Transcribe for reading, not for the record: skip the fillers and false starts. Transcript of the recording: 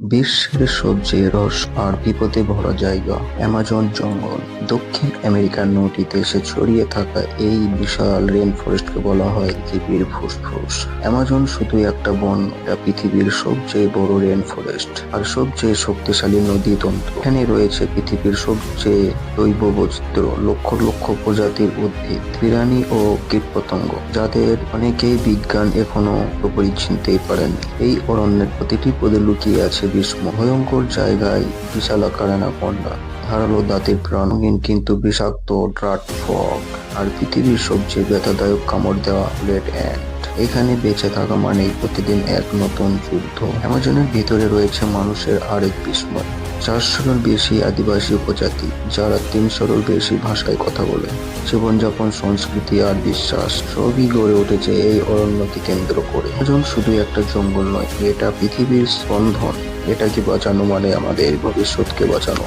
বিশ্বের সবচেয়ে রহস্য আর বিপদে ভরা জায়গা অ্যামাজন জঙ্গল। দক্ষিণ আমেরিকার ৯টি দেশে ছড়িয়ে থাকা এই বিশাল রেন ফরেস্টকে বলা হয় পৃথিবীর ফুসফুস। অ্যামাজন শুধু একটা বন, এটা পৃথিবীর সবচেয়ে বড় রেন ফরেস্ট আর সবচেয়ে শক্তিশালী নদী তন্ত্র। এখানে রয়েছে পৃথিবীর সবচেয়ে জৈব বৈচিত্র্য, লক্ষ লক্ষ প্রজাতির উদ্ভিদ, প্রাণী ও কীটপতঙ্গ, যাদের অনেকেই বিজ্ঞান এখনো পুরোপুরি চিনতেই পারেনি। এই অরণ্যের প্রতিটি পদে লুকিয়ে আছে বিস্ময়। ভয়ঙ্কর জায়গায় বিশালাকার অ্যানাকোন্ডা, ধারালো দাঁতের প্রাণহীন কিন্তু বিষাক্ত ড্রাট ফ্রগ, আর পৃথিবীর সবচেয়ে ব্যথাদায়ক কামড় দেওয়া রেড অ্যান্ট। এখানে বেঁচে থাকা মানেই প্রতিদিন এক নতুন যুদ্ধ। অ্যামাজনের ভিতরে রয়েছে মানুষের আরেক বিস্ময়। 400-এর বেশি আদিবাসী উপজাতি, যারা 300-এরও বেশি ভাষায় কথা বলে। জীবনযাপন, সংস্কৃতি আর বিশ্বাস সবই গড়ে উঠেছে এই অরণ্যকে কেন্দ্র করে। অ্যামাজন শুধু একটা জঙ্গল নয়, এটা পৃথিবীর স্পন্দন। এটাকে বাঁচানো মানে আমাদের ভবিষ্যৎকে বাঁচানো।